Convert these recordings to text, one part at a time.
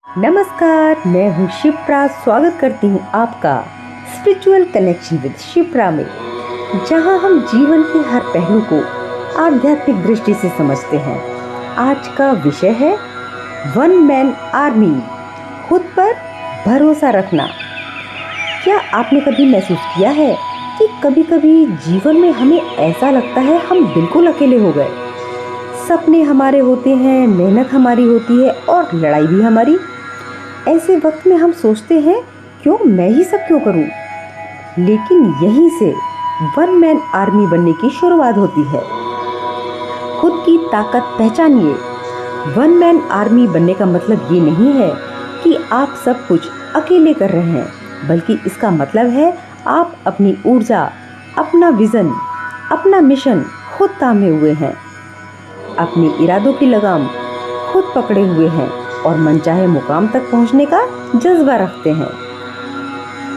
नमस्कार, मैं हूँ शिप्रा। स्वागत करती हूँ आपका स्पिरिचुअल कनेक्शन विद शिप्रा में, जहाँ हम जीवन के हर पहलू को आध्यात्मिक दृष्टि से समझते हैं। आज का विषय है वन मैन आर्मी, खुद पर भरोसा रखना। क्या आपने कभी महसूस किया है कि कभी कभी जीवन में हमें ऐसा लगता है हम बिल्कुल अकेले हो गए? सपने हमारे होते हैं, मेहनत हमारी होती है और लड़ाई भी हमारी। ऐसे वक्त में हम सोचते हैं, क्यों मैं ही सब क्यों करूं? लेकिन यहीं से वन मैन आर्मी बनने की शुरुआत होती है। खुद की ताकत पहचानिए। वन मैन आर्मी बनने का मतलब ये नहीं है कि आप सब कुछ अकेले कर रहे हैं, बल्कि इसका मतलब है आप अपनी ऊर्जा, अपना विजन, अपना मिशन खुद थामे हुए हैं, अपने इरादों की लगाम खुद पकड़े हुए हैं और मनचाहे मुकाम तक पहुंचने का जज्बा रखते हैं।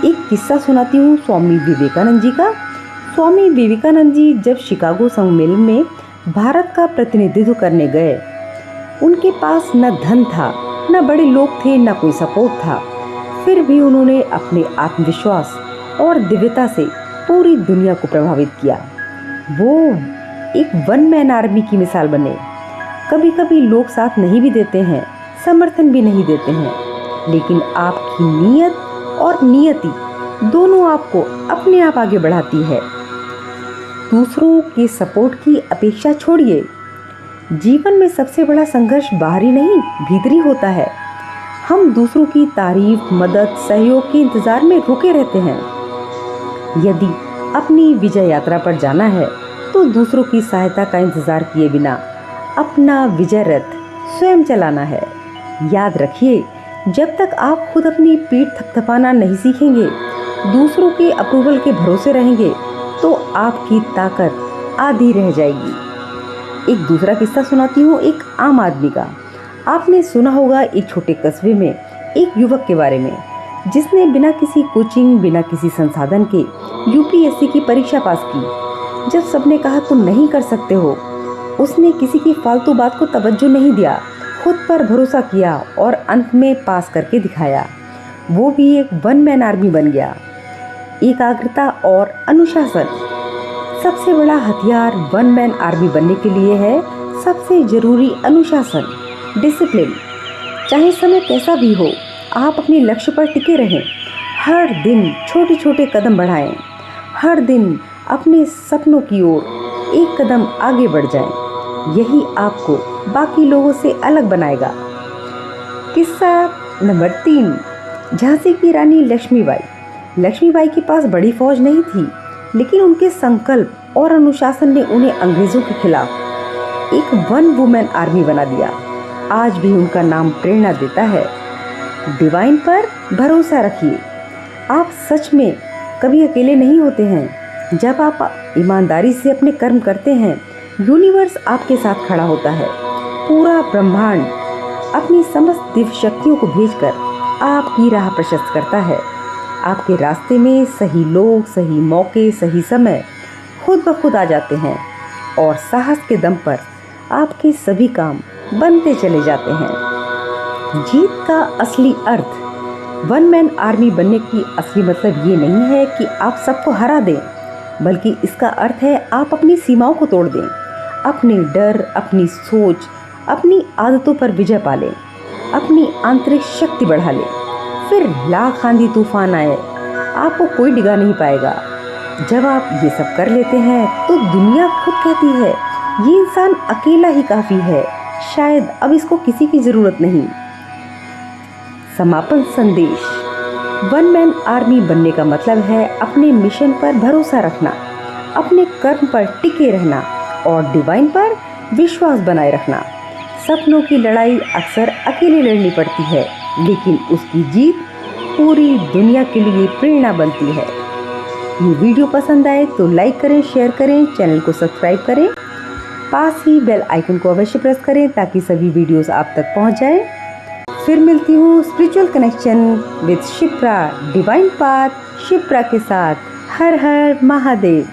एक किस्सा सुनाती हूँ स्वामी विवेकानंद जी का। स्वामी विवेकानंद जी जब शिकागो सम्मेलन में भारत का प्रतिनिधित्व करने गए, उनके पास न धन था, न बड़े लोग थे, न कोई सपोर्ट था। फिर भी उन्होंने अपने आत्मविश्वास और दिव्यता से पूरी दुनिया को प्रभावित किया। वो एक वन मैन आर्मी की मिसाल बने। कभी कभी लोग साथ नहीं भी देते हैं, समर्थन भी नहीं देते हैं, लेकिन आपकी नीयत और नियति दोनों आपको अपने आप आगे बढ़ाती है। दूसरों के सपोर्ट की अपेक्षा छोड़िए। जीवन में सबसे बड़ा संघर्ष बाहरी नहीं, भीतरी होता है। हम दूसरों की तारीफ, मदद, सहयोग के इंतजार में रुके रहते हैं। यदि अपनी विजय यात्रा पर जाना है तो दूसरों की सहायता का इंतजार किए बिना अपना विजय रथ स्वयं चलाना है। याद रखिए, जब तक आप खुद अपनी पीठ थपथपाना नहीं सीखेंगे, दूसरों के अप्रूवल के भरोसे रहेंगे, तो आपकी ताकत आधी रह जाएगी। एक दूसरा किस्सा सुनाती हूँ एक आम आदमी का। आपने सुना होगा एक छोटे कस्बे में एक युवक के बारे में, जिसने बिना किसी कोचिंग, बिना किसी संसाधन के यूपीएससी की परीक्षा पास की। जब सबने कहा तुम नहीं कर सकते हो, उसने किसी की फालतू बात को तवज्जो नहीं दिया, खुद पर भरोसा किया और अंत में पास करके दिखाया। वो भी एक वन मैन आर्मी बन गया। एकाग्रता और अनुशासन। सबसे बड़ा हथियार वन मैन आर्मी बनने के लिए है सबसे जरूरी अनुशासन, डिसिप्लिन। चाहे समय कैसा भी हो, आप अपने लक्ष्य पर टिके रहें। हर दिन छोटे छोटे कदम बढ़ाएं। हर दिन अपने सपनों की ओर एक कदम आगे बढ़ जाएं। यही आपको बाकी लोगों से अलग बनाएगा। किस्सा नंबर 3, झांसी की रानी लक्ष्मीबाई। लक्ष्मीबाई के पास बड़ी फौज नहीं थी, लेकिन उनके संकल्प और अनुशासन ने उन्हें अंग्रेजों के खिलाफ एक वन वुमेन आर्मी बना दिया। आज भी उनका नाम प्रेरणा देता है। डिवाइन पर भरोसा रखिए। आप सच में कभी अकेले नहीं होते हैं। जब आप ईमानदारी से अपने कर्म करते हैं, यूनिवर्स आपके साथ खड़ा होता है। पूरा ब्रह्मांड अपनी समस्त दिव्य शक्तियों को भेजकर आपकी राह प्रशस्त करता है। आपके रास्ते में सही लोग, सही मौके, सही समय खुद ब खुद आ जाते हैं और साहस के दम पर आपके सभी काम बनते चले जाते हैं। जीत का असली अर्थ, वन मैन आर्मी बनने की असली मतलब ये नहीं है कि आप सबको हरा दें, बल्कि इसका अर्थ है आप अपनी सीमाओं को तोड़ दें, अपने डर, अपनी सोच, अपनी आदतों पर विजय पा लें, अपनी आंतरिक शक्ति बढ़ा लें। फिर लाख आंधी तूफान आए, आपको कोई डिगा नहीं पाएगा। जब आप ये सब कर लेते हैं तो दुनिया खुद कहती है ये इंसान अकेला ही काफ़ी है, शायद अब इसको किसी की ज़रूरत नहीं। समापन संदेश, वन मैन आर्मी बनने का मतलब है अपने मिशन पर भरोसा रखना, अपने कर्म पर टिके रहना और डिवाइन पर विश्वास बनाए रखना। सपनों की लड़ाई अक्सर अकेले लड़नी पड़ती है, लेकिन उसकी जीत पूरी दुनिया के लिए प्रेरणा बनती है। ये वीडियो पसंद आए तो लाइक करें, शेयर करें, चैनल को सब्सक्राइब करें, पास ही बेल आइकन को अवश्य प्रेस करें ताकि सभी वीडियोस आप तक पहुंच जाएं। फिर मिलती हूँ spiritual connection with Shipra, divine path Shipra के साथ। हर हर महादेव।